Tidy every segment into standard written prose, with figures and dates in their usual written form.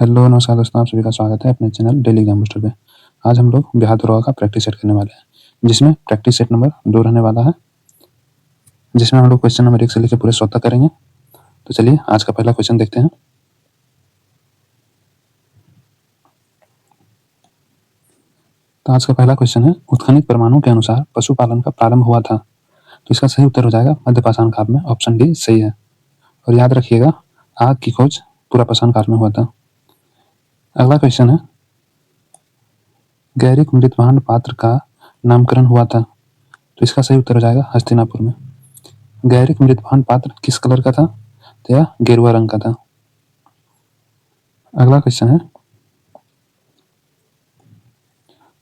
Hello नमस्कार दोस्तों, आप सभी का स्वागत है अपने चैनल डेली एग्जाम बूस्टर पे। आज हम लोग बिहार दरोगा का प्रैक्टिस सेट करने वाले हैं, जिसमें प्रैक्टिस सेट नंबर 2 रहने वाला है, जिसमें हम लोग क्वेश्चन नंबर 1 से लेकर पूरे 100 तक करेंगे। तो चलिए आज का पहला क्वेश्चन देखते हैं। तो आज का पहला क्वेश्चन है, उत्खनित प्रमाणों के अनुसार पशुपालन का प्रारंभ हुआ था। तो इसका सही उत्तर हो जाएगा मध्य पाषाण काल में, ऑप्शन डी सही है। और याद रखिएगा, आग की खोज पूरा पाषाण काल में हुआ था। अगला क्वेश्चन है, गैरिक मृतभांड पात्र का नामकरण हुआ था। तो इसका सही उत्तर हो जाएगा हस्तिनापुर में। गैरिक मृतभांड पात्र किस कलर का था? तो यह गेरुआ रंग का था। अगला क्वेश्चन है,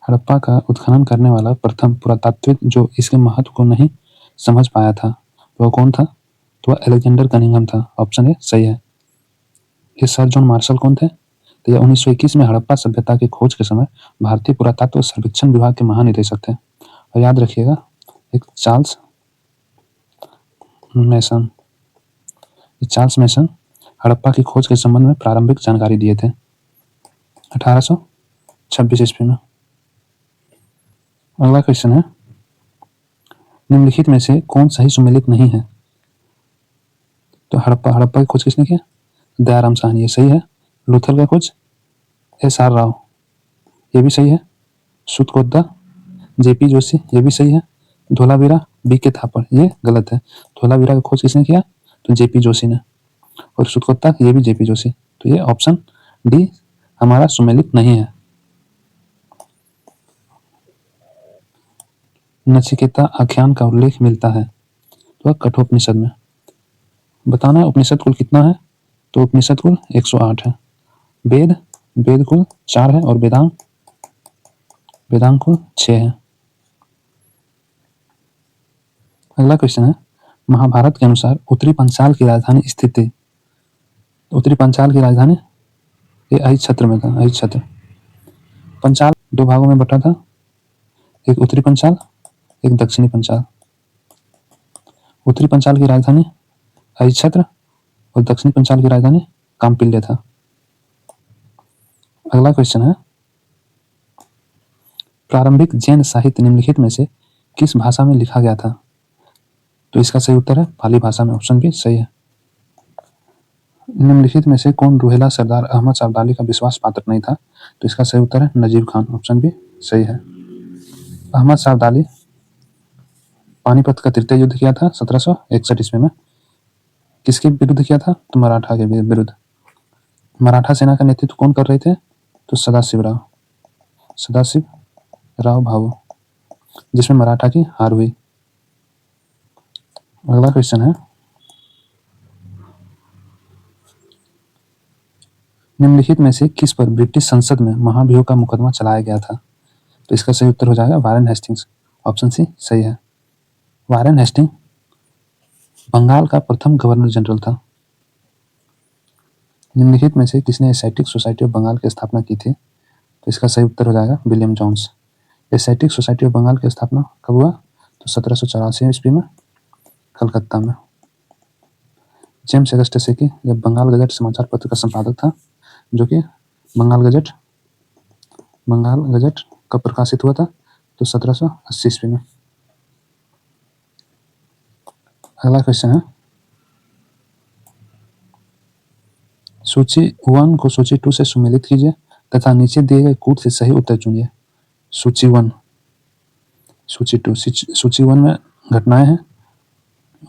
हड़प्पा का उत्खनन करने वाला प्रथम पुरातात्विक जो इसके महत्व को नहीं समझ पाया था, वह कौन था? तो वह अलेक्जेंडर कनिंघम था। ऑप्शन ए सही है। ये सर जॉन मार्शल कौन थे? तो यह 1921 में हड़प्पा सभ्यता की खोज के समय भारतीय पुरातत्व सर्वेक्षण विभाग के महानिदेशक थे। और याद रखिएगा, एक चार्ल्स मैसन, हड़प्पा की खोज के संबंध में प्रारंभिक जानकारी दिए थे 1826 ईस्वी में। अगला क्वेश्चन है, निम्नलिखित में से कौन सही सुमेलित नहीं है? तो हड़प्पा की खोज किसने किया? दयाराम साहनी, ये सही है। लोथल का खोज SR राव, ये भी सही है। सुतकोद्दा JP जोशी, ये भी सही है। धोलावीरा BK थापड़, ये गलत है। धोलावीरा की खोज किसने किया? तो JP जोशी ने। और सुतकोद्दा ये भी JP जोशी। तो ये ऑप्शन डी हमारा सुमेलित नहीं है। नचिकेता आख्यान का उल्लेख मिलता है तो कठोपनिषद में। बताना है उपनिषद कुल कितना है? तो उपनिषद कुल 108 है। वेद कुल 4 है और वेदांग कुल 6 है। अगला क्वेश्चन है, महाभारत के अनुसार उत्तरी पंचाल की राजधानी स्थित थी। उत्तरी पंचाल की राजधानी ये अहिच्छत्र में था। अहिच्छत्र पंचाल 2 भागों में बटा था, एक उत्तरी पंचाल, एक दक्षिणी पंचाल। उत्तरी पंचाल की राजधानी अहिच्छत्र और दक्षिणी पंचाल की राजधानी काम्पिल्य था। अगला क्वेश्चन है, प्रारंभिक जैन साहित्य निम्नलिखित में से किस भाषा में लिखा गया था? तो इसका सही उत्तर है पाली भाषा में। ऑप्शन बी सही है। निम्नलिखित में से कौन रूहेला सरदार अहमद शाह अब्दाली का विश्वास पात्र नहीं था? तो इसका सही उत्तर है नजीब खान। ऑप्शन बी सही है। अहमद शाह अब्दाली पानीपत का तृतीय युद्ध किया था 1761 ईस्वी में। किसके विरुद्ध किया था? तो मराठा के विरुद्ध। मराठा सेना का नेतृत्व कौन कर रहे थे? तो सदाशिव राव भाऊ, जिसमें मराठा की हार हुई। अगला क्वेश्चन है, निम्नलिखित में से किस पर ब्रिटिश संसद में महाभियोग का मुकदमा चलाया गया था? तो इसका सही उत्तर हो जाएगा वारेन हेस्टिंग्स। ऑप्शन सी सही है। वारेन हेस्टिंग बंगाल का प्रथम गवर्नर जनरल था। निम्नलिखित में से किसने एस्थेटिक सोसाइटी ऑफ बंगाल की स्थापना की थी? तो इसका सही उत्तर हो जाएगा William Jones. Aesthetic society of Bengal की स्थापना कब हुआ? तो 1784 ईस्वी में कलकत्ता में। जेम्स अगस्टस सेकी जब बंगाल गजट समाचार पत्र का संपादक था, जो कि बंगाल गजट कब प्रकाशित हुआ था? तो 1780 ईस्वी में। अगला क्वेश्चन है, सूची 1 को सूची 2 से सुमेलित कीजिए तथा नीचे दिए गए कूट से सही उत्तर चुनिए। सूची 1, सूची 2। सूची 1 में घटनाएं हैं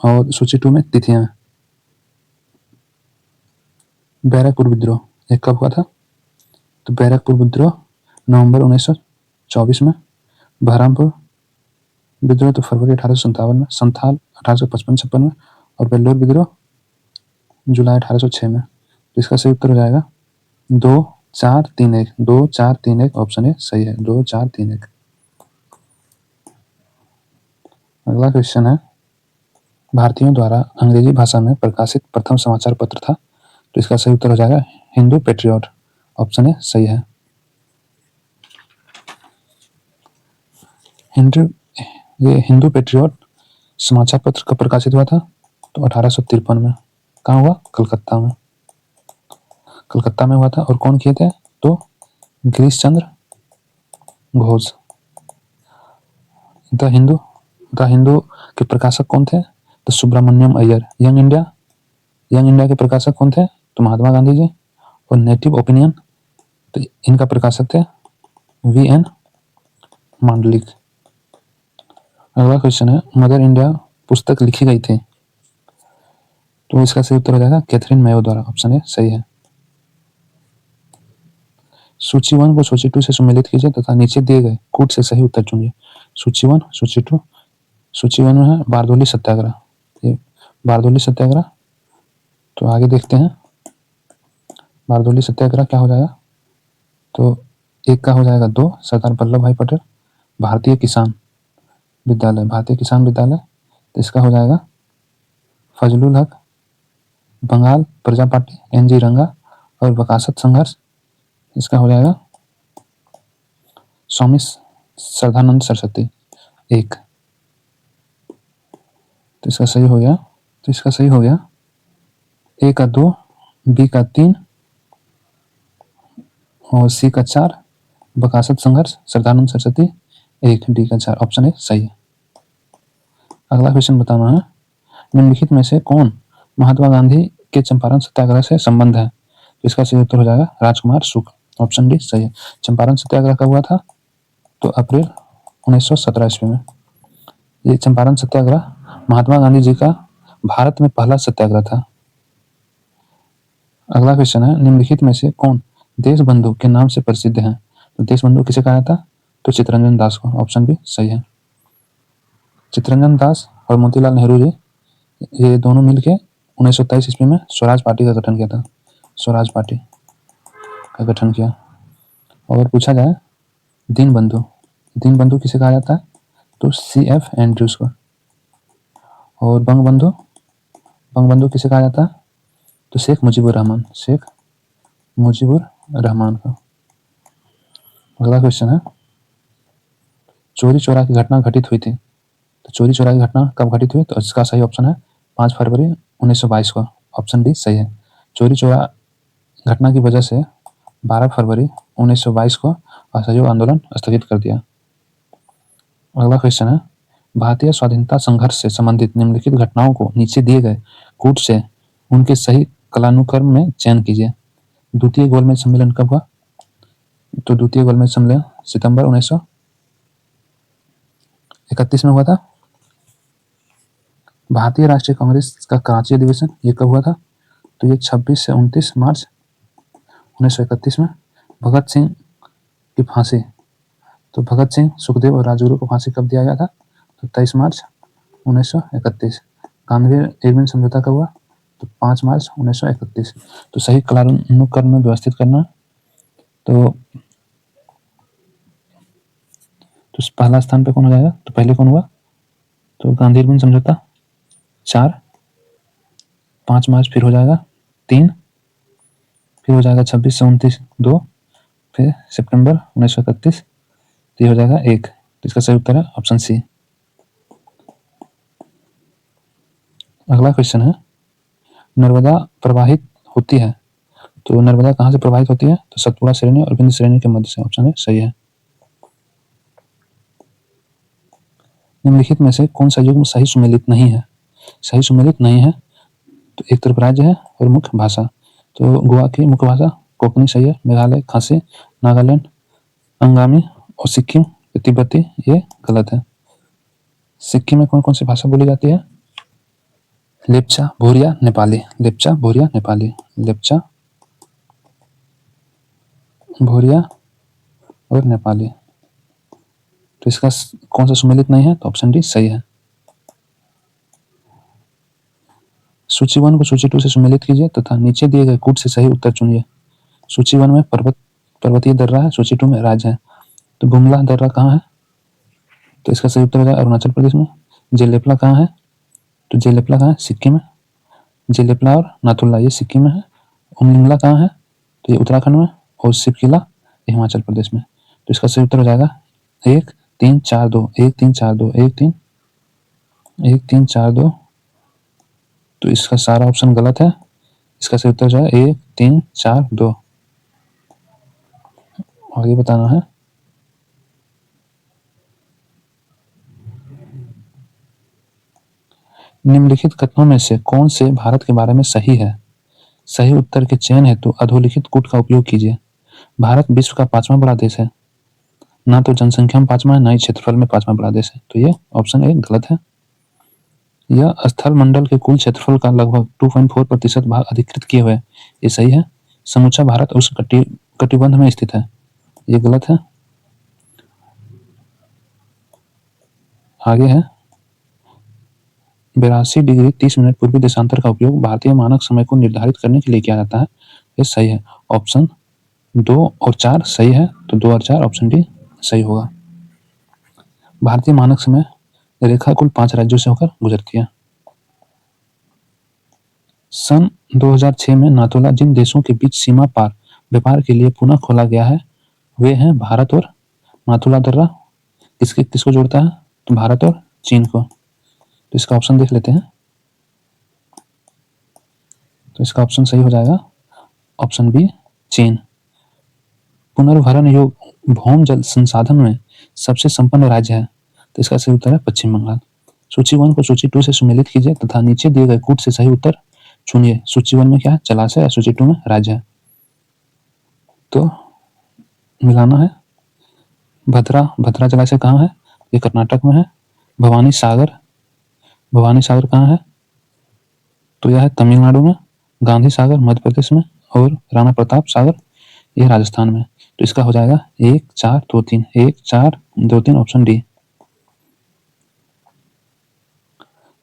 और सूची 2 में तिथियां हैं। बैरकपुर विद्रोह ये कब हुआ था? तो बैरकपुर विद्रोह नवंबर 1924 में। बहरामपुर विद्रोह तो फरवरी 1857 में। संथाल 1855-56 में। और वेल्लोर विद्रोह जुलाई 1806 में। तो इसका सही उत्तर हो जाएगा 2 4 3 1। 2 4 3 1 ऑप्शन ए सही है। 2 4 3 1। अगला क्वेश्चन है, भारतीयों द्वारा अंग्रेजी भाषा में प्रकाशित प्रथम समाचार पत्र था। तो इसका सही उत्तर हो जाएगा हिंदू पेट्रियट। ऑप्शन ए सही है। हिंदू पेट्रियट समाचार पत्र कब प्रकाशित हुआ था? तो 1853 में। कहाँ हुआ? कलकत्ता में। कलकत्ता में हुआ था। और कौन किए थे? तो गिरीश चंद्र घोष। द हिंदू के प्रकाशक कौन थे? तो सुब्रमण्यम अय्यर। यंग इंडिया के प्रकाशक कौन थे? तो महात्मा गांधी जी। और नेटिव ओपिनियन, तो इनका प्रकाशक थे वी.एन. मांडलिक। अगला क्वेश्चन है, मदर इंडिया पुस्तक लिखी गई थी, तो इसका सही उत्तर हो जाएगा कैथरीन मेयो द्वारा। ऑप्शन ए सही है। सूची 1 को सूची 2 से सम्मिलित कीजिए तथा नीचे दिए गए कूट से सही उत्तर चुनिए। सूची 1, सूची 2। सूची 1 में है बारदोली सत्याग्रह। ये बारदोली सत्याग्रह, तो आगे देखते हैं बारदोली सत्याग्रह क्या हो जाएगा। तो एक का हो जाएगा 2, सरदार वल्लभ भाई पटेल। भारतीय किसान विद्यालय, तो इसका हो जाएगा फजलुल हक। बंगाल प्रजा पार्टी एन.जी. रंगा। और वकासत संघर्ष, इसका हो जाएगा स्वामी श्रद्धानंद सरस्वती। एक, तो इसका सही हो गया ए का 2, बी का 3 और सी का 4, वकासत संघर्ष श्रद्धानंद सरस्वती 1, डी का 4। ऑप्शन ए सही है। अगला क्वेश्चन बताना है, निम्नलिखित में से कौन महात्मा गांधी के चंपारण सत्याग्रह से संबंध है? तो इसका सही उत्तर हो जाएगा राजकुमार शुक्ल। ऑप्शन डी सही है। चंपारण सत्याग्रह कब हुआ था? तो अप्रैल 1917 ईस्वी में। ये चंपारण सत्याग्रह महात्मा गांधी जी का भारत में पहला सत्याग्रह था। अगला क्वेश्चन है, निम्नलिखित में से कौन देश बंधु के नाम से प्रसिद्ध है? तो देश बंधु किसे कहा जाता? तो चित्तरंजन दास को। ऑप्शन बी सही है। चित्तरंजन दास और मोतीलाल नेहरू जी, ये दोनों मिलकर 1923 ईस्वी में स्वराज पार्टी का गठन किया था। स्वराज पार्टी का गठन किया। और पूछा जाए दीनबंधु किसे कहा जाता है? तो C.F. एंड्रयूज को। और बंगबंधु किसे कहा जाता है? तो शेख मुजीबुर रहमान का। अगला क्वेश्चन है, चोरी चोरा की घटना घटित हुई थी, तो चोरी चोरा की घटना कब घटित हुई? तो इसका सही ऑप्शन है 5 फरवरी 1922 को। ऑप्शन डी सही है। चोरी चोरा घटना की वजह से 12 फरवरी 1922 को असहयोग आंदोलन स्थगित कर दिया। अगला क्वेश्चन है, भारतीय स्वाधीनता संघर्ष से संबंधित निम्नलिखित घटनाओं को नीचे दिए गए कूट से उनके सही कालानुक्रम में चयन कीजिए। द्वितीय गोलमेज सम्मेलन कब हुआ? तो द्वितीय गोलमेज सम्मेलन सितंबर 1931 में हुआ था। भारतीय राष्ट्रीय कांग्रेस का कराची अधिवेशन ये कब हुआ था? तो ये 26 से 29 मार्च 1931 में। भगत सिंह की फांसी, तो भगत सिंह, सुखदेव और राजगुरु को फांसी कब दिया गया था? तो 23 मार्च 1931। गांधी एर्विन समझौता कब हुआ? तो 5 मार्च 1931। तो सही कालानुक्रम में व्यवस्थित करना। तो पहला स्थान पे कौन हो जाएगा? तो पहले कौन हुआ? तो गांधी एर्विन समझौता 4, 5 मार्च फिर हो जाएगा 3, फिर हो जाएगा 26 से 29 2, फिर सितंबर 1931, तो ये हो जाएगा 1। तो इसका सही उत्तर है ऑप्शन सी। अगला क्वेश्चन है, नर्मदा प्रवाहित होती है, तो नर्मदा कहाँ से प्रवाहित होती है? तो सतपुड़ा श्रेणी और विंध्य श्रेणी के मध्य से। ऑप्शन ए सही है। निम्नलिखित में से कौन सा युग्म सही सुमेलित नहीं है? सही सुमेलित नहीं है, तो एक तरफ राज्य है और मुख्य भाषा, तो गोवा की मुख्य भाषा कोंकणी सही है। मेघालय खासी, नागालैंड अंगामी और सिक्किम तिब्बती ये गलत है। सिक्किम में कौन कौन सी भाषा बोली जाती है? लेप्चा, भूरिया, नेपाली। लेप्चा, भूरिया, नेपाली। लेप्चा, भूरिया और नेपाली। तो इसका कौन सा सुमेलित नहीं है? तो ऑप्शन डी सही है। सूची 1 को सूची 2 से सम्मिलित कीजिए तथा नीचे दिए गए कूट से सही उत्तर चुनिए। सूची 1 में पर्वतीय दर्रा है, सूची 2 में राज्य है। तो बुमला दर्रा कहाँ है? तो इसका सही उत्तर होगा अरुणाचल प्रदेश में। जेलेपला कहाँ है? तो जेलेपला कहाँ है? सिक्किम में। जेलेपला और नाथुला ये सिक्किम में है। उमलिंगला कहाँ है? तो ये उत्तराखंड में। और शिवकिला ये हिमाचल प्रदेश में। तो इसका सही उत्तर हो जाएगा 1 3 4 2, 1 3 4 2, 1 3 1 3 4 2। तो इसका सारा ऑप्शन गलत है। इसका सही उत्तर जो है 1 3 4 2। आगे बताना है। निम्नलिखित कथनों में से कौन से भारत के बारे में सही है? सही उत्तर के चयन हेतु अधोलिखित कूट का उपयोग कीजिए। भारत विश्व का 5वां बड़ा देश है। ना तो जनसंख्या में 5वां है, ना ही क्षेत्रफल में 5वां बड़ा देश है, तो ये ऑप्शन ए गलत है। यह स्थल मंडल के कुल क्षेत्रफल का लगभग 2.4% भाग अधिकृत किए हुए, ये सही है। समूचा भारत उष्ण कटिबंध में स्थित है, ये गलत है। आगे है 82 डिग्री 30 मिनट पूर्वी देशांतर का उपयोग भारतीय मानक समय को निर्धारित करने के लिए किया जाता है, ये सही है। ऑप्शन 2 और 4 सही है, तो 2 और 4 ऑप्शन डी सही होगा। भारतीय मानक समय रेखा कुल 5 राज्यों से होकर गुजरती है। सन 2006 में नाथुला जिन देशों के बीच सीमा पार व्यापार के लिए पुनः खोला गया है वे हैं भारत और नाथुला दर्रा किसको जोड़ता है? तो भारत और चीन को। तो इसका ऑप्शन देख लेते हैं। तो इसका ऑप्शन सही हो जाएगा ऑप्शन बी चीन। पुनर्भरण योग्य भौम जल संसाधन में सबसे संपन्न राज्य है, तो इसका सही उत्तर है पश्चिम बंगाल। सूची 1 को सूची 2 से सुमेलित कीजिए तथा नीचे दिए गए कूट से सही उत्तर चुनिए। सूची 1 में क्या है? जलाशय, और सूची 2 में राज्य है। तो मिलाना है। भद्रा जलाशय कहाँ है? ये कर्नाटक में है। भवानी सागर कहाँ है? तो यह है तमिलनाडु में। गांधी सागर मध्य प्रदेश में, और राणा प्रताप सागर यह राजस्थान में। तो इसका हो जाएगा 1 4 2 3 1 4 2 3 ऑप्शन डी।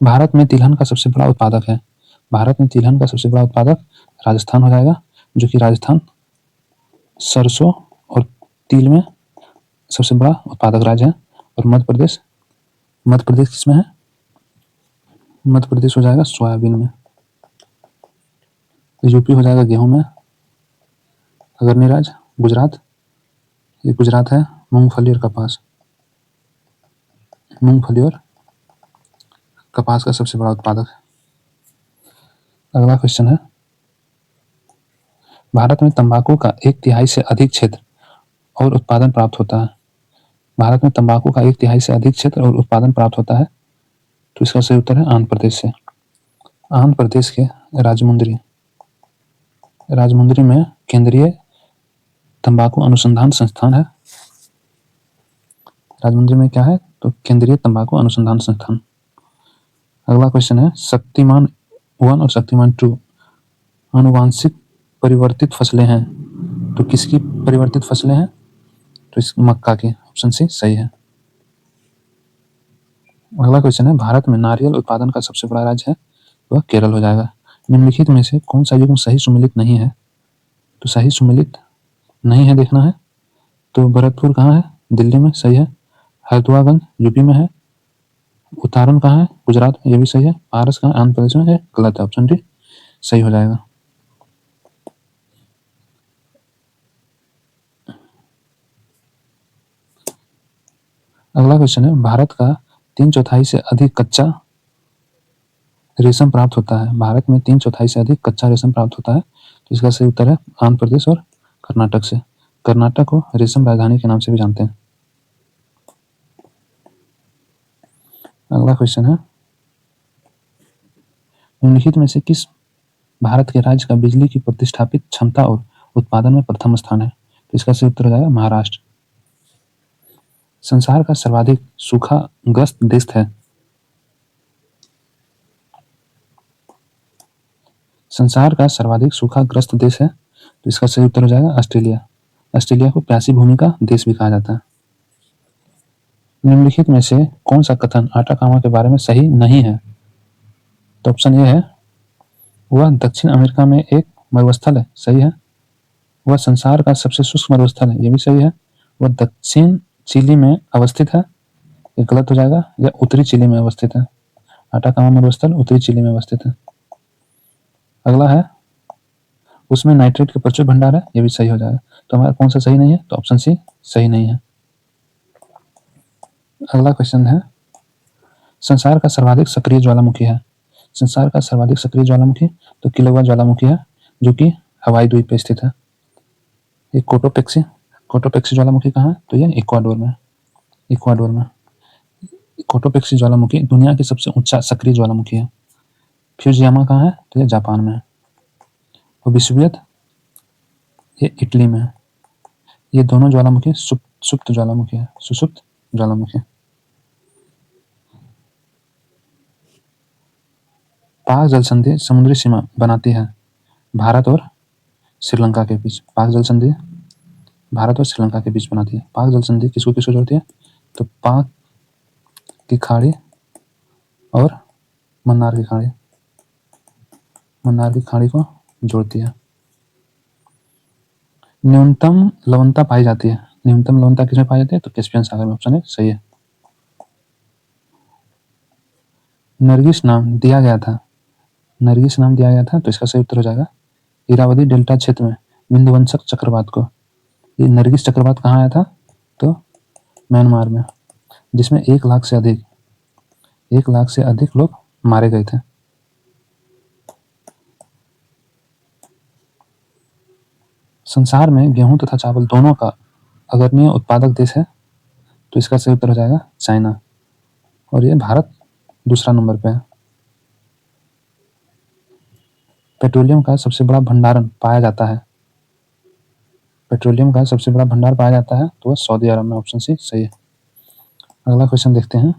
भारत में तिलहन का सबसे बड़ा उत्पादक है। भारत में तिलहन का सबसे बड़ा उत्पादक राजस्थान हो जाएगा, जो कि राजस्थान सरसों और तिल में सबसे बड़ा उत्पादक राज्य है। और मध्य प्रदेश किसमें है? मध्य प्रदेश हो जाएगा सोयाबीन में। यूपी हो जाएगा गेहूं में। अगरनी राज्य गुजरात, ये गुजरात है मूंगफली और कपास का सबसे बड़ा उत्पादक है। अगला क्वेश्चन है, भारत में तंबाकू का 1/3 से अधिक क्षेत्र और उत्पादन प्राप्त होता है। भारत में तंबाकू का 1/3 से अधिक क्षेत्र और उत्पादन प्राप्त होता है, तो इसका सही उत्तर है आंध्र प्रदेश से। आंध्र प्रदेश के राजमुंद्री में केंद्रीय तंबाकू अनुसंधान संस्थान है। राजमुंद्री में क्या है? तो केंद्रीय तंबाकू अनुसंधान संस्थान। अगला क्वेश्चन है, शक्तिमान 1 और शक्तिमान 2 आनुवांशिक परिवर्तित फसलें हैं, तो किसकी परिवर्तित फसलें हैं? तो इस मक्का की। ऑप्शन सी सही है। अगला क्वेश्चन है, भारत में नारियल उत्पादन का सबसे बड़ा राज्य है, वह केरल हो जाएगा। निम्नलिखित में से कौन सा युग्म सही सुमेलित नहीं है? तो सही सुमेलित नहीं है देखना है। तो भरतपुर कहाँ है? दिल्ली में, सही है। हल्द्वागंज यूपी में है। उतारण कहाँ है? गुजरात में, ये भी सही है। पारस कहाँ? आंध्र प्रदेश में है, गलत है। ऑप्शन डी सही हो जाएगा। अगला क्वेश्चन है, भारत का 3/4 से अधिक कच्चा रेशम प्राप्त होता है। भारत में 3/4 से अधिक कच्चा रेशम प्राप्त होता है, तो इसका सही उत्तर है आंध्र प्रदेश और कर्नाटक से। कर्नाटक को रेशम राजधानी के नाम से भी जानते हैं। अगला क्वेश्चन है, निम्नलिखित में से किस भारत के राज्य का बिजली की प्रतिष्ठापित क्षमता और उत्पादन में प्रथम स्थान है? तो इसका सही उत्तर हो जाएगा महाराष्ट्र। संसार का सर्वाधिक सूखाग्रस्त देश है। संसार का सर्वाधिक सूखाग्रस्त देश है, तो इसका सही उत्तर हो जाएगा ऑस्ट्रेलिया। ऑस्ट्रेलिया को प्यासी भूमि का देश भी कहा जाता है। निम्नलिखित में से कौन सा कथन आटाकामा के बारे में सही नहीं है? तो ऑप्शन ए है, वह दक्षिण अमेरिका में एक मरुस्थल है, सही है। वह संसार का सबसे शुष्क मरुस्थल है, ये भी सही है। वह दक्षिण चिली में अवस्थित है, ये गलत हो जाएगा। यह उत्तरी चिली में अवस्थित है। आटाकामा मरुस्थल उत्तरी चिली में अवस्थित है। अगला है, उसमें नाइट्रेट के प्रचुर भंडार है, ये भी सही हो जाएगा। तो हमारा कौन सा सही नहीं है? तो ऑप्शन सी सही नहीं है। अगला क्वेश्चन है, संसार का सर्वाधिक सक्रिय ज्वालामुखी है। संसार का सर्वाधिक सक्रिय ज्वालामुखी तो किलोवा ज्वालामुखी है, जो कि हवाई द्वीप पे स्थित है। ये कोटोपेक्सी ज्वालामुखी कहाँ है? तो ये इक्वाडोर में। कोटोपेक्सी ज्वालामुखी दुनिया की सबसे ऊंचा सक्रिय ज्वालामुखी है। फ्यूजियामा कहाँ है? तो ये जापान में है। और विषुवत ये इटली में है। ये दोनों ज्वालामुखी सुप्त ज्वालामुखी है, सुसुप्त ज्वालामुखी। पाक जल संधि समुद्री सीमा बनाती है भारत और श्रीलंका के बीच। पाक जल संधि भारत और श्रीलंका के बीच बनाती है। पाक जल संधि किसको किसको जोड़ती है? तो पाक की खाड़ी और मन्नार की खाड़ी को जोड़ती है। न्यूनतम लवणता पाई जाती है। न्यूनतम लवणता किसमें पाई जाती है? तो कैस्पियन सागर में। ऑप्शन है सही है। नरगिस नाम दिया गया था तो इसका सही उत्तर हो जाएगा इरावदी डेल्टा क्षेत्र में बिंदुवंशक चक्रवात को। ये नरगिस चक्रवात कहाँ आया था? तो म्यांमार में, जिसमें 1 लाख से अधिक लोग मारे गए थे। संसार में गेहूं तथा चावल दोनों का अग्रणी उत्पादक देश है तो इसका सही उत्तर हो जाएगा चाइना, और ये भारत दूसरा नंबर पे है। पेट्रोलियम का सबसे बड़ा भंडार पाया जाता है तो वह सऊदी अरब में। ऑप्शन सी सही है। अगला क्वेश्चन देखते हैं।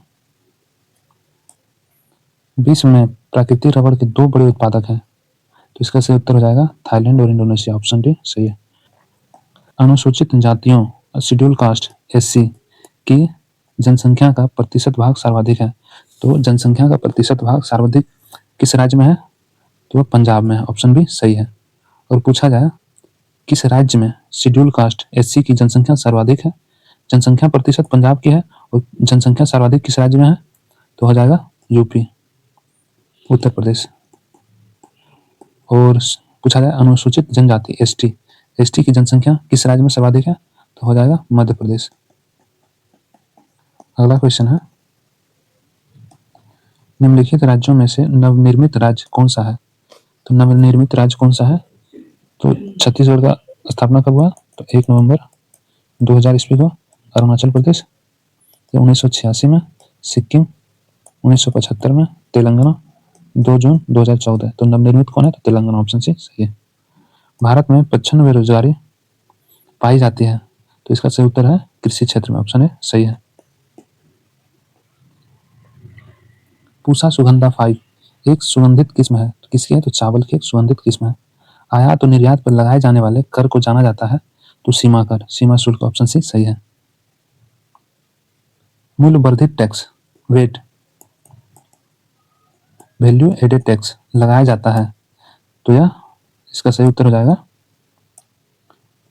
विश्व में प्राकृतिक रबड़ के 2 बड़े उत्पादक हैं तो इसका सही उत्तर हो जाएगा थाईलैंड और इंडोनेशिया। ऑप्शन डी सही है। अनुसूचित जातियों शेड्यूल कास्ट एससी की जनसंख्या का प्रतिशत भाग सर्वाधिक है तो जनसंख्या का प्रतिशत भाग सर्वाधिक किस राज्य में है? तो वह पंजाब में है। ऑप्शन बी सही है। और पूछा जाए किस राज्य में शेड्यूल कास्ट एससी की जनसंख्या सर्वाधिक है? जनसंख्या प्रतिशत पंजाब की है और जनसंख्या सर्वाधिक किस राज्य में है? तो हो जाएगा यूपी, उत्तर प्रदेश। और पूछा जाए अनुसूचित जनजाति एसटी की जनसंख्या किस राज्य में सर्वाधिक है? तो हो जाएगा मध्य प्रदेश। अगला क्वेश्चन है, निम्नलिखित राज्यों में से नवनिर्मित राज्य कौन सा है? तो नवनिर्मित राज्य कौन सा है? तो छत्तीसगढ़ का स्थापना कब हुआ? तो 1 नवंबर 2000 ईस्वी को। अरुणाचल प्रदेश 1986 में, सिक्किम 1975 में, तेलंगाना 2 जून 2014। तो नवनिर्मित कौन है? तो तेलंगाना। ऑप्शन सी सही है। भारत में प्रचंड बेरोजगारी पाई जाती है तो इसका सही उत्तर है कृषि क्षेत्र में। ऑप्शन है सही है। पूसा सुगंधा 5 एक सुगंधित किस्म है तो किसकी है? तो चावल की एक सुगंधित किस्म है। आयात और निर्यात पर लगाए जाने वाले कर को जाना जाता है तो सीमा कर, सीमा शुल्क। ऑप्शन सी सही है। मूल्य वर्धित tax VAT, value added tax लगाया जाता है तो यह इसका सही उत्तर हो जाएगा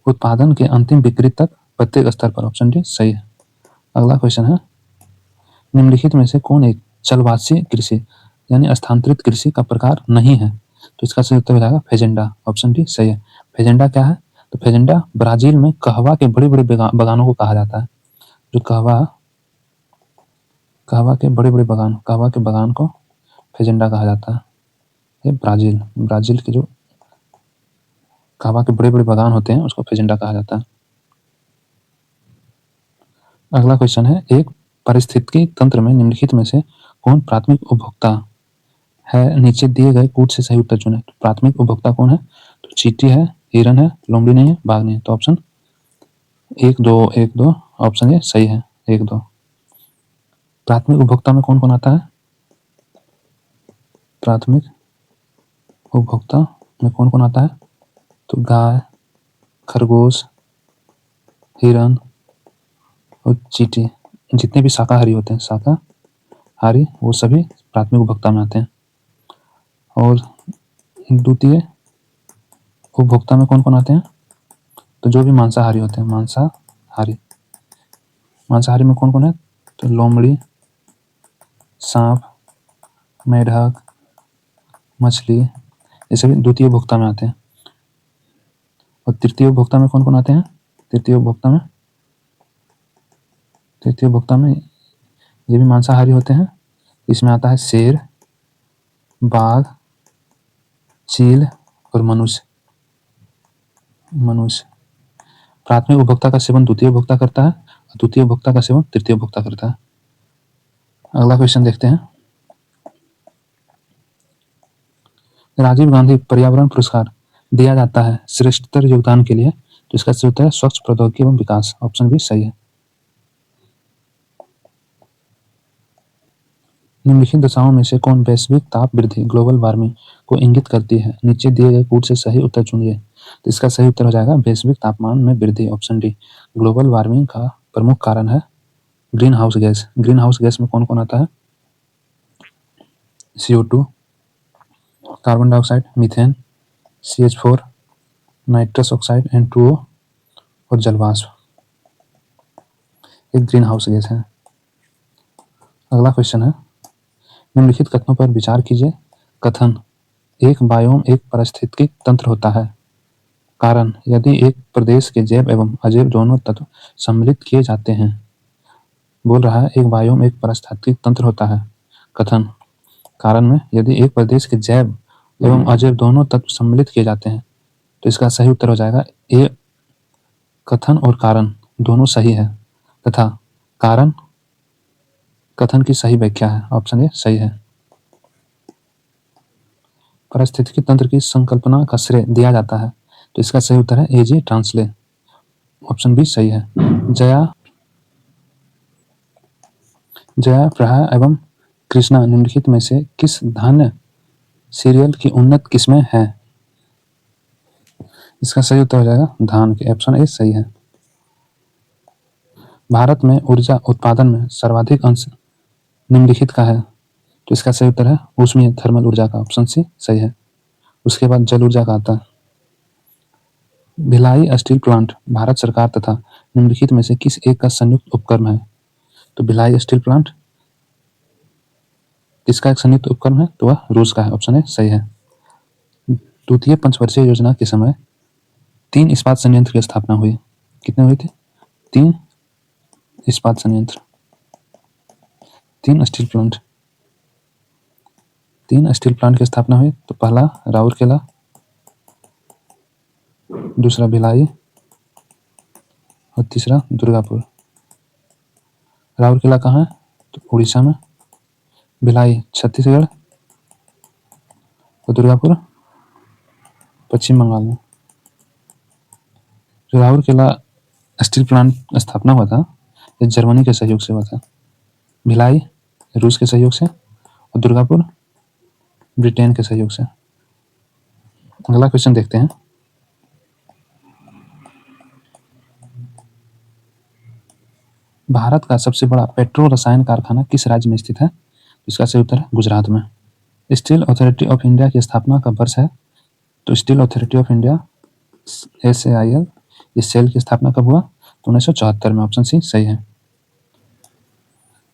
उत्पादन के अंतिम बिक्री तक प्रत्येक स्तर पर। ऑप्शन डी सही है। अगला क्वेश्चन है, निम्नलिखित में से कौन एक चलवासी कृषि यानी स्थानांतरित कृषि का प्रकार नहीं है? तो इसका सही उत्तर हो जाएगा फेजेंडा। ऑप्शन डी सही है। फेजेंडा क्या है? तो फेजेंडा ब्राजील में कहवा के बड़े बड़े बगानों को कहा जाता है। जो कहवा के बगान को फेजेंडा कहा जाता है। ये ब्राजील के जो कहवा के बड़े बड़े बगान होते हैं उसको फेजेंडा कहा जाता है। अगला क्वेश्चन है, एक पारिस्थितिकी तंत्र में निम्नलिखित में से कौन प्राथमिक उपभोक्ता है? नीचे दिए गए कूट से सही उत्तर चुनें। तो प्राथमिक उपभोक्ता कौन है? तो चींटी है, हिरन है, लोमड़ी नहीं है, बाघ नहीं है। तो ऑप्शन 1 2 ऑप्शन ये सही है। 1 2 प्राथमिक उपभोक्ता में कौन कौन आता है? प्राथमिक उपभोक्ता में कौन कौन आता है? तो गाय, खरगोश, हिरन और चींटी। जितने भी शाकाहारी होते हैं शाकाहारी वो सभी प्राथमिक उपभोक्ता में आते हैं। और द्वितीय उपभोक्ता में कौन कौन आते हैं? तो जो भी मांसाहारी होते हैं मांसाहारी में कौन कौन है? तो लोमड़ी, सांप, मेढक, मछली, ये सभी द्वितीय उपभोक्ता में आते हैं। और तृतीय उपभोक्ता में कौन कौन आते हैं? तृतीय उपभोक्ता में ये भी मांसाहारी होते हैं। इसमें आता है शेर, बाघ, चील और मनुष्य। मनुष्य। प्राथमिक उपभोक्ता का सेवन द्वितीय उपभोक्ता करता है और द्वितीय उपभोक्ता का सेवन तृतीय उपभोक्ता करता है। अगला क्वेश्चन देखते हैं। राजीव गांधी पर्यावरण पुरस्कार दिया जाता है श्रेष्ठतर योगदान के लिए, तो इसका सही उत्तर है स्वच्छ प्रौद्योगिकी एवं विकास। ऑप्शन बी सही है। निम्नलिखित दशाओं में से कौन वैश्विक ताप वृद्धि ग्लोबल वार्मिंग को इंगित करती है? नीचे दिए गए कूट से सही उत्तर चुनिए। तो इसका सही उत्तर हो जाएगा वैश्विक तापमान में वृद्धि। Option D. ग्लोबल वार्मिंग का प्रमुख कारण है green house gas. Green house gas में कौन कौन आता है? CO2, carbon dioxide, methane, CH4, nitrous oxide, N2O और जलवाष्प। एक ग्रीन हाउस गैस है। अगला क्वेश्चन है, निम्नलिखित कथनों पर विचार कीजिए। कथन, एक बायोम एक पारिस्थितिकी तंत्र होता है। कारण, यदि एक प्रदेश के जैव एवं अजैव दोनों तत्व सम्मिलित किए जाते हैं। बोल रहा है एक बायोम एक पारिस्थितिकी तंत्र होता है। कथन, कारण में यदि एक प्रदेश के जैव एवं अजैव दोनों तत्व सम्मिलित किए जाते हैं, तो इसका सही उत्तर हो जाएगा ए। कथन और कारण दोनों सही है तथा कारण कथन की सही व्याख्या है। ऑप्शन ए सही है। पारिस्थितिकी तंत्र की संकल्पना का श्रेय दिया जाता है, तो इसका सही उत्तर है A.J. ट्रांसले। ऑप्शन बी सही है। जया प्रहा एवं कृष्णा निम्नलिखित में से किस धान्य सीरियल की उन्नत किस्में हैं? इसका सही उत्तर हो जाएगा धान के। ऑप्शन ए सही है। भारत में ऊर्जा उत्पादन में सर्वाधिक अंश निम्नलिखित का है, तो इसका सही उत्तर है ऊष्मीय थर्मल ऊर्जा का। ऑप्शन सी सही है। उसके बाद जल ऊर्जा का आता है। भिलाई स्टील प्लांट भारत सरकार तथा निम्नलिखित में से किस एक का संयुक्त उपक्रम है? तो भिलाई स्टील प्लांट किसका एक संयुक्त उपक्रम है? तो वह रूस का है। ऑप्शन ए सही है। द्वितीय पंचवर्षीय योजना के समय 3 इस्पात संयंत्र की स्थापना हुई। कितने हुए थे? 3 इस्पात संयंत्र, 3 स्टील प्लांट। 3 स्टील प्लांट की स्थापना हुई। तो पहला राउरकेला, दूसरा भिलाई और तीसरा दुर्गापुर। राउरकेला कहाँ है? तो उड़ीसा में। भिलाई छत्तीसगढ़ और दुर्गापुर पश्चिम बंगाल में। जो राउरकेला स्टील प्लांट स्थापना हुआ था, ये जर्मनी के सहयोग से हुआ था। भिलाई रूस के सहयोग से और दुर्गापुर ब्रिटेन के सहयोग से। अगला क्वेश्चन देखते हैं। भारत का सबसे बड़ा पेट्रो रसायन कारखाना किस राज्य में स्थित है? इसका सही उत्तर है गुजरात में। स्टील अथॉरिटी ऑफ इंडिया की स्थापना का वर्ष है? तो steel authority of India SAIL इस सेल की स्थापना कब हुआ? तो 1974 में। ऑप्शन सी सही है।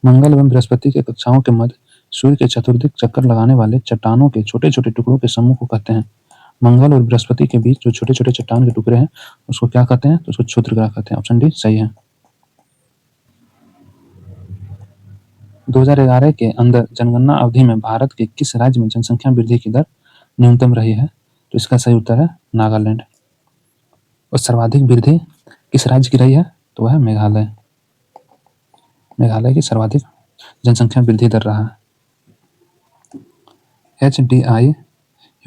मंगल एवं बृहस्पति के कक्षाओं के मध्य सूर्य के चतुर्दिक चक्कर लगाने वाले चट्टानों के छोटे छोटे टुकड़ों के समूह को कहते हैं। मंगल और बृहस्पति के बीच जो छोटे छोटे चट्टान के टुकड़े हैं उसको क्या कहते हैं? तो उसको क्षुद्र ग्रह कहते हैं। ऑप्शन डी सही है। 2011 के अंदर जनगणना अवधि में भारत के किस राज्य में जनसंख्या वृद्धि की दर न्यूनतम रही है? तो इसका सही उत्तर है नागालैंड। और सर्वाधिक वृद्धि किस राज्य की रही है? तो वह है मेघालय। मेघालय की सर्वाधिक जनसंख्या वृद्धि दर रहा है। HDI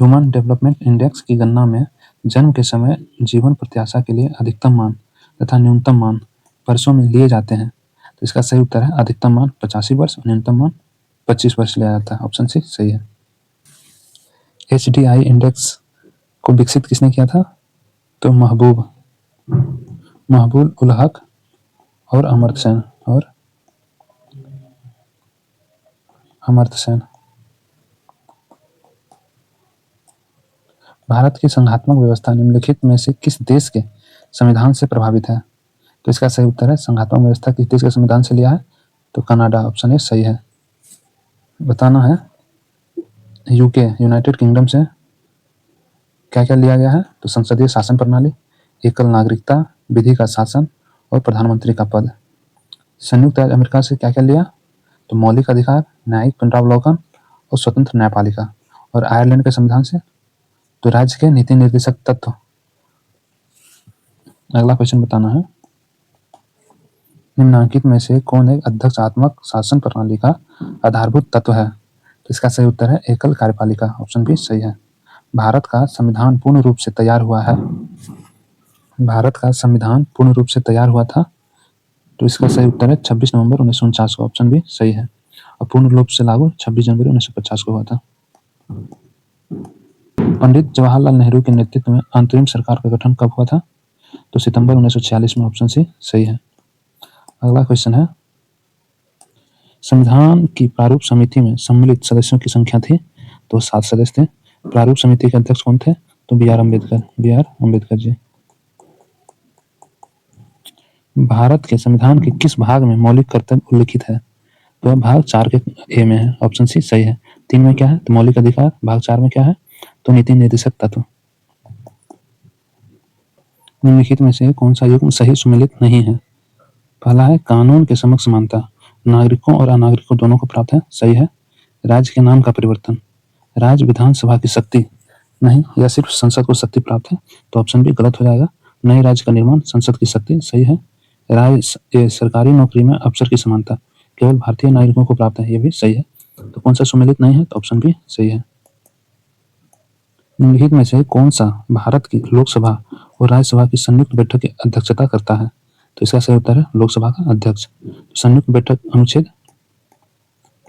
ह्यूमन डेवलपमेंट इंडेक्स की गणना में जन्म के समय जीवन प्रत्याशा के लिए अधिकतम मान तथा न्यूनतम मान वर्षों में लिए जाते हैं। तो इसका सही उत्तर है अधिकतम मान 85 वर्ष और न्यूनतम मान 25 वर्ष लिया जाता है। ऑप्शन सी सही है। HDI इंडेक्स को विकसित किसने किया था? तो महबूब उल हक और अमर्त्य सेन। भारत की संघात्मक व्यवस्था निम्नलिखित में से किस देश के संविधान से प्रभावित है? तो इसका सही उत्तर है संघात्मक व्यवस्था किस देश के संविधान से लिया है? तो कनाडा। ऑप्शन ए सही है। बताना है यूके यूनाइटेड किंगडम से क्या क्या लिया गया है? तो संसदीय शासन प्रणाली, एकल नागरिकता, विधि का शासन और प्रधानमंत्री का पद। संयुक्त राज्य अमेरिका से क्या क्या लिया? तो मौलिक अधिकार, न्यायिक पुनरावलोकन और स्वतंत्र न्यायपालिका। और आयरलैंड के संविधान से तो राज्य के नीति निर्देशक तत्व अगला क्वेश्चन बताना है, निम्नलिखित में से कौन एक अध्यक्षात्मक शासन प्रणाली का आधारभूत तत्व है? तो इसका सही उत्तर है एकल कार्यपालिका, ऑप्शन बी सही है। भारत का संविधान पूर्ण रूप से तैयार हुआ है, भारत का संविधान पूर्ण रूप से तैयार हुआ था, तो इसका सही उत्तर है 26 नवंबर 1949 को, ऑप्शन बी सही है। और पूर्ण रूप से लागू 26 जनवरी 1950 को हुआ था। पंडित जवाहरलाल नेहरू के नेतृत्व में अंतरिम सरकार का गठन कब हुआ था? तो सितंबर 1946 में, ऑप्शन सी सही है। अगला क्वेश्चन है, संविधान की प्रारूप समिति में सम्मिलित सदस्यों की संख्या थी? तो 7 सदस्य थे। प्रारूप समिति के अध्यक्ष कौन थे? तो बी आर अम्बेडकर जी। भारत के संविधान के किस भाग में मौलिक कर्तव्य उल्लिखित है? तो भाग 4 के ए में है, ऑप्शन सी सही है। 3 में क्या है? तो मौलिक अधिकार। भाग 4 में क्या है? तो नीति निर्देशक तत्व। निम्नलिखित में से कौन सा युग्म सही सुमेलित नहीं है? पहला है कानून के समक्ष समानता, नागरिकों और अनागरिकों दोनों को प्राप्त है, सही है। राज्य के नाम का परिवर्तन, राज्य विधानसभा की शक्ति नहीं, या सिर्फ संसद को शक्ति प्राप्त है, तो ऑप्शन बी गलत हो जाएगा। नए राज्य का निर्माण, संसद की शक्ति, सही है। सरकारी नौकरी में अफसर की समानता केवल भारतीय नागरिकों को प्राप्त है, ये भी सही है। तो कौन सा सुमेलित नहीं है? तो ऑप्शन बी सही है। निम्नलिखित में से कौन सा भारत की लोकसभा और राज्यसभा की संयुक्त बैठक की अध्यक्षता करता है? तो इसका सही उत्तर है लोकसभा का अध्यक्ष। संयुक्त बैठक अनुच्छेद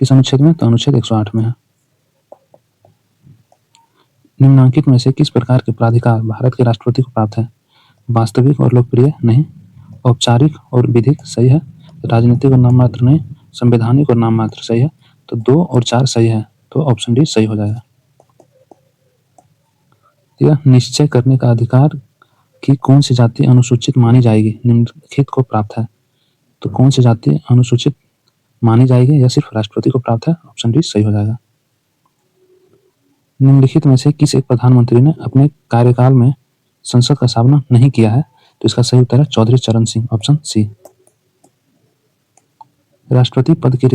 किस अनुच्छेद में? तो अनुच्छेद 108 में है। निम्नलिखित में से किस प्रकार के प्राधिकार भारत के राष्ट्रपति को प्राप्त है? वास्तविक और लोकप्रिय नहीं, औपचारिक और विधिक, सही है। राजनीतिक और नाममात्र नहीं, संवैधानिक और नाममात्र, सही है। तो 2 और 4 सही है, तो ऑप्शन डी सही हो जाएगा। यह निश्चय करने का अधिकार कि कौन सी जाति अनुसूचित मानी जाएगी निम्नलिखित को प्राप्त है? तो कौन सी जाति अनुसूचित मानी जाएगी या सिर्फ राष्ट्रपति को प्राप्त है? ऑप्शन डी सही हो जाएगा। निम्नलिखित में से किस एक प्रधानमंत्री ने अपने कार्यकाल में संसद का सामना नहीं किया है? तो इसका सही उत्तर है चौधरी चरण सिंह, ऑप्शन सी। राष्ट्रपति पद की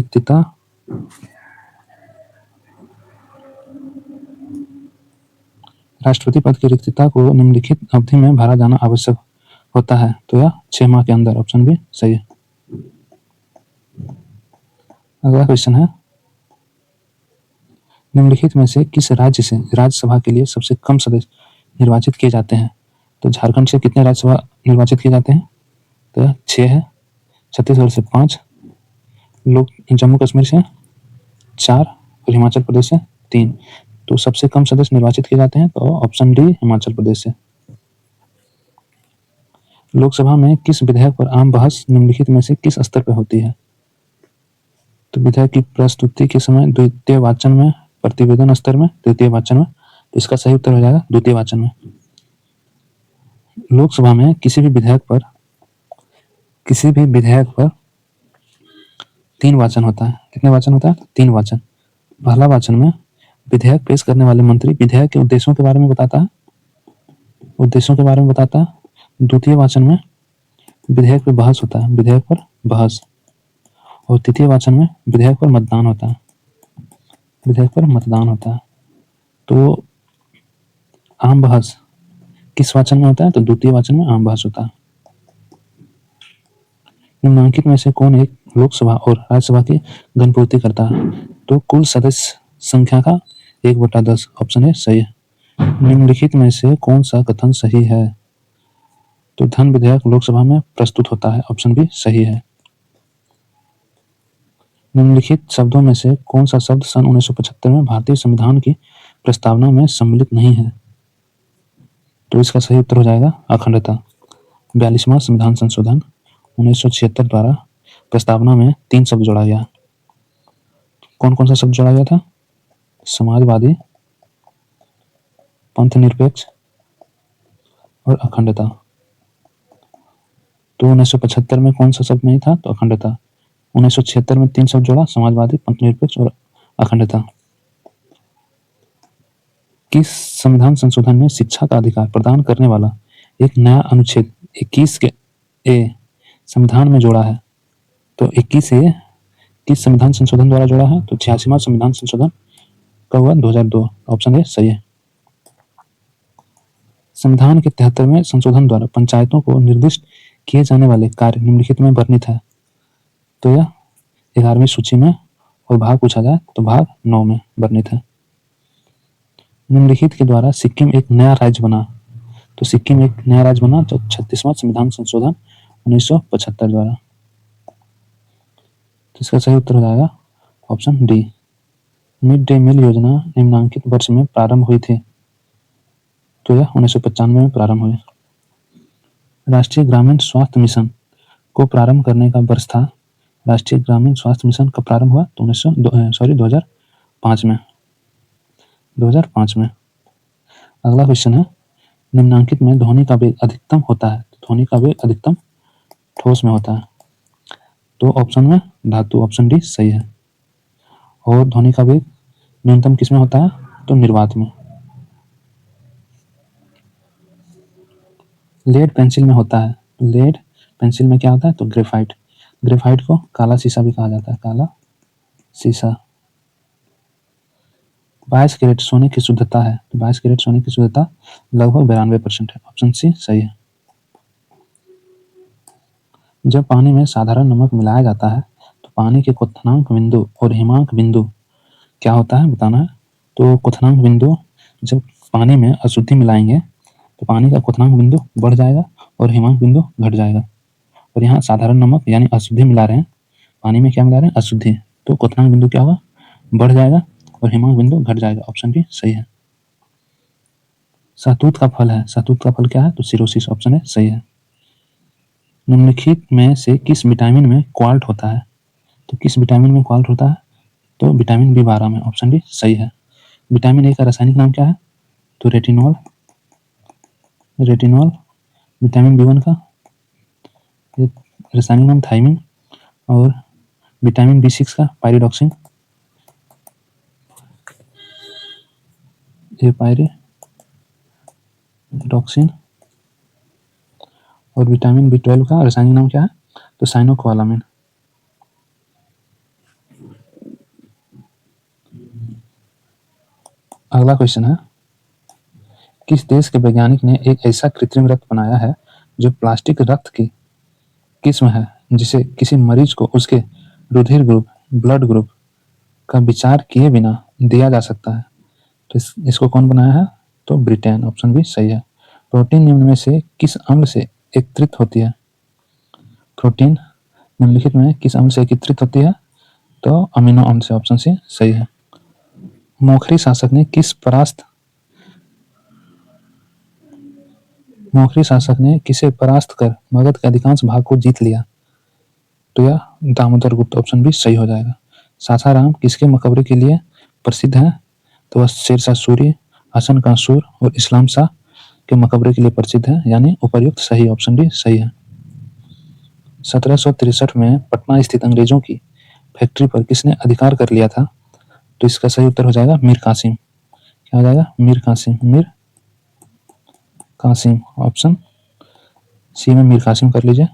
रिक्तता को निम्नलिखित अवधि में भरा जाना आवश्यक होता है, तो यह 6 माह के अंदर, ऑप्शन बी सही है। अगला क्वेश्चन है, निम्नलिखित में से किस राज्य से राज्यसभा के लिए सबसे कम सदस्य निर्वाचित किए जाते हैं? तो झारखंड से कितने राज्यसभा निर्वाचित किए जाते हैं? तो 6 है। छत्तीसगढ़ से 5, लोग जम्मू कश्मीर से 4 और हिमाचल प्रदेश से 3। तो सबसे कम सदस्य निर्वाचित किए जाते हैं, तो ऑप्शन डी हिमाचल प्रदेश से। लोकसभा में किस विधेयक पर आम बहस निम्नलिखित में से किस स्तर पर होती है? तो विधेयक की प्रस्तुति के समय द्वितीय वाचन में, प्रतिवेदन स्तर में, तृतीय वाचन में, तो इसका सही उत्तर हो जाएगा द्वितीय वाचन में। लोकसभा में किसी भी विधेयक पर 3 वाचन होता है। कितने वाचन होता है? 3 वाचन। पहला वाचन में विधेयक पेश करने वाले मंत्री विधेयक के उद्देश्यों के बारे में बताता है, द्वितीय वाचन में विधेयक पर बहस होता है, विधेयक पर बहस। और तृतीय वाचन में विधेयक पर मतदान होता है। तो आम बहस किस वाचन में होता है? तो द्वितीय वाचन में आम बहस होता है। निम्नलिखित में से कौन एक लोकसभा और राज्यसभा की गणपूर्ति करता है? तो कुल सदस्य संख्या का 1/10, ऑप्शन ए सही है। निम्नलिखित में से कौन सा कथन सही है? तो धन विधेयक लोकसभा में प्रस्तुत होता है, ऑप्शन बी सही है। निम्नलिखित शब्दों में से कौन सा शब्द सन 1975 में भारतीय संविधान की प्रस्तावना में सम्मिलित नहीं है? तो इसका सही उत्तर हो जाएगा अखंडता। 42वां संविधान संशोधन 1976 द्वारा प्रस्तावना में 3 शब्द जोड़ा गया। कौन कौन सा शब्द जोड़ा गया था? समाजवादी, पंथ निरपेक्ष और अखंडता। तो 1975 में कौन सा शब्द नहीं था? तो अखंडता। 1976 में 3 शब्द जोड़ा, समाजवादी, पंथ निरपेक्ष और अखंडता। किस संविधान संशोधन ने शिक्षा का अधिकार प्रदान करने वाला एक नया अनुच्छेद 21 के ए संविधान में जोड़ा है? तो 21 ए किस संविधान संशोधन द्वारा जोड़ा है? तो 86वां संविधान संशोधन कब हुआ? 2002, ऑप्शन ए सही है। संविधान के 73वें संशोधन द्वारा पंचायतों को निर्दिष्ट किए जाने वाले कार्य निम्नलिखित में वर्णित है। तो यह 11वीं सूची में, और भाग पूछा जाए तो भाग 9 में वर्णित है। निम्नलिखित के द्वारा सिक्किम एक नया राज्य बना। तो सिक्किम एक नया राज्य बना तो 36वां संविधान संशोधन 1975 द्वारा। तो इसका सही उत्तर हो जाएगा option D. Mid day meal योजना निम्नांकित वर्ष में प्रारंभ हुई थी। तो यह 1995 में प्रारंभ हुई। राष्ट्रीय ग्रामीण स्वास्थ्य मिशन को प्रारंभ करने का वर्ष था। राष्ट्रीय ग्रामीण स्वास्थ्य मिशन कब प्रारंभ हुआ? तो 2005 में। 2005 में। अगला क्वेश्चन है, निम्नांकित में ध्वनि का वेग अधिकतम होता है। ध्वनि का वेग अधिकतम ठोस में होता है। तो ऑप्शन में धातु, ऑप्शन डी सही है। और ध्वनि का वेग न्यूनतम किसमें होता है? तो निर्वात में। लेड पेंसिल में होता है। लेड पेंसिल में क्या होता है? तो ग्रेफाइट। ग्रेफाइट को काला शीशा भी कहा जाता है, काला शीशा। 22 कैरेट सोने की शुद्धता है। तो 22 कैरेट सोने की शुद्धता लगभग 92% है। ऑप्शन सी सही है। जब पानी में साधारण नमक मिलाया जाता है तो पानी के क्वथनांक बिंदु और हिमांक बिंदु क्या होता है बताना है। तो क्वथनांक बिंदु, जब पानी में अशुद्धि मिलाएंगे तो पानी का क्वथनांक बिंदु बढ़ जाएगा और हिमांक बिंदु घट जाएगा। और यहाँ साधारण नमक यानी अशुद्धि मिला रहे हैं, पानी में क्या मिला रहे हैं? अशुद्धि। तो क्वथनांक बिंदु क्या होगा? बढ़ जाएगा और हिमांक बिंदु घट जाएगा। ऑप्शन बी सही है। सहतूत का फल है। सहतूत का फल क्या है? तो सिरोसिस। ऑप्शन ए सही है। निम्नलिखित में से किस विटामिन में क्वाल्ट होता है? तो किस विटामिन में क्वाल्ट होता है? तो विटामिन बी12 में। ऑप्शन डी सही है। विटामिन ए का रासायनिक नाम क्या है? तो रेटिनॉल। रेटिनॉल। विटामिन बी1 का रासायनिक नाम थायमिन। और विटामिन बी6 का पायरिडॉक्सिन। ये पायरिडॉक्सिन। और विटामिन बी12 का रासायनिक नाम क्या है? तो साइनोकोबालामिन। अगला क्वेश्चन है, किस देश के वैज्ञानिक ने एक ऐसा कृत्रिम रक्त बनाया है जो प्लास्टिक रक्त की किस्म है जिसे किसी मरीज को उसके रुधिर ग्रुप, ब्लड ग्रुप का विचार किए बिना दिया जा सकता है? तो इसको कौन बनाया है? तो ब्रिटेन। ऑप्शन बी सही है। प्रोटीन निम्न में से किस अम्ल से एकत्रित होती है? प्रोटीन निम्नलिखित में किस अम्ल से एकत्रित होती है? तो अमीनो अम्ल से। ऑप्शन सी सही है। मोखरी शासक ने किसे परास्त कर मगध के अधिकांश भाग को जीत लिया? तो यह दामोदर गुप्त। ऑप्शन बी सही हो जाएगा। सासाराम किसके मकबरे के लिए प्रसिद्ध है? तो वह शेरशाह सूरी, हसन का सूर और इस्लाम शाह के मकबरे के लिए प्रसिद्ध है, यानी उपर्युक्त सही। ऑप्शन डी सही है। 1763 में पटना स्थित अंग्रेजों की फैक्ट्री पर किसने अधिकार कर लिया था? तो इसका सही उत्तर हो जाएगा मीर कासिम। क्या हो जाएगा? मीर कासिम। मीर कासिम। ऑप्शन सी में मीर कासिम कर लीजिए।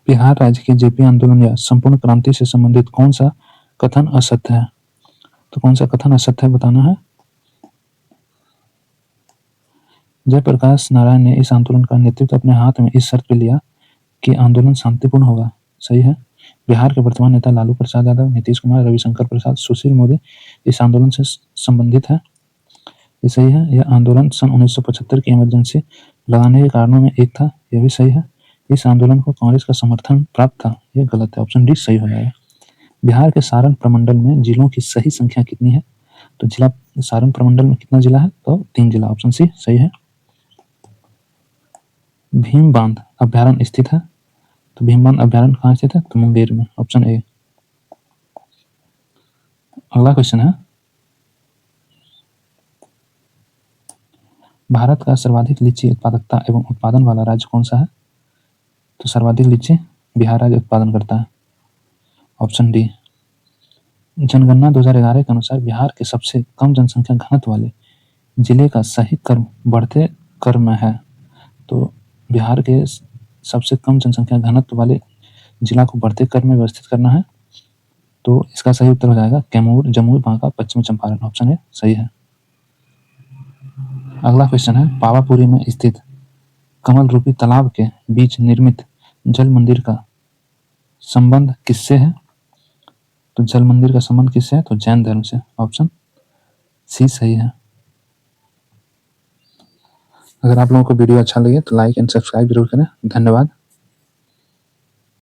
बिहार राज्य के जेपी आंदोलन या संपूर्ण क्रांति से संबंधित कौन सा कथन असत्य है? तो कौन सा कथन असत्य है बताना है। जयप्रकाश नारायण ने इस आंदोलन का नेतृत्व अपने हाथ में इस शर्त पे लिया कि आंदोलन शांतिपूर्ण होगा। सही है। बिहार के वर्तमान नेता लालू प्रसाद यादव, नीतीश कुमार, रविशंकर प्रसाद, सुशील मोदी इस आंदोलन से संबंधित है। ये सही है। यह आंदोलन सन 1975 की इमरजेंसी लगाने के कारणों में एक था। यह भी सही है। इस आंदोलन को कांग्रेस का समर्थन प्राप्त था। यह गलत है। ऑप्शन डी सही हो जाएगा। बिहार के सारण प्रमंडल में जिलों की सही संख्या कितनी है? तो जिला सारण प्रमंडल में कितना जिला है? तो 3 जिला। ऑप्शन सी सही है। भीम बांध अभ्यारण्य स्थित है। तो भीम बांध अभ्यारण्य कहाँ स्थित है? तो मुंगेर में। Option A. अगला क्वेश्चन है, भारत का सर्वाधिक लीची उत्पादकता एवं उत्पादन वाला राज्य कौन सा है? तो सर्वाधिक लीची बिहार राज्य उत्पादन करता है। Option D. जनगणना 2011 के अनुसार बिहार के सबसे कम जनसंख्या घनत्व वाले जिले का सही क्रम बढ़ते क्रम में है। तो बिहार के सबसे कम जनसंख्या घनत्व वाले जिला को बढ़ते क्रम में व्यवस्थित करना है। तो इसका सही उत्तर हो जाएगा कैमूर, जमुई, बांका, पश्चिमी चंपारण। ऑप्शन ए सही है। अगला क्वेश्चन है, पावापुरी में स्थित कमल रूपी तालाब के बीच निर्मित जल मंदिर का संबंध किससे है? तो जल मंदिर का संबंध किससे है? तो जैन धर्म से। ऑप्शन सी सही है। अगर आप लोगों को वीडियो अच्छा लगे तो लाइक एंड सब्सक्राइब जरूर करें। धन्यवाद।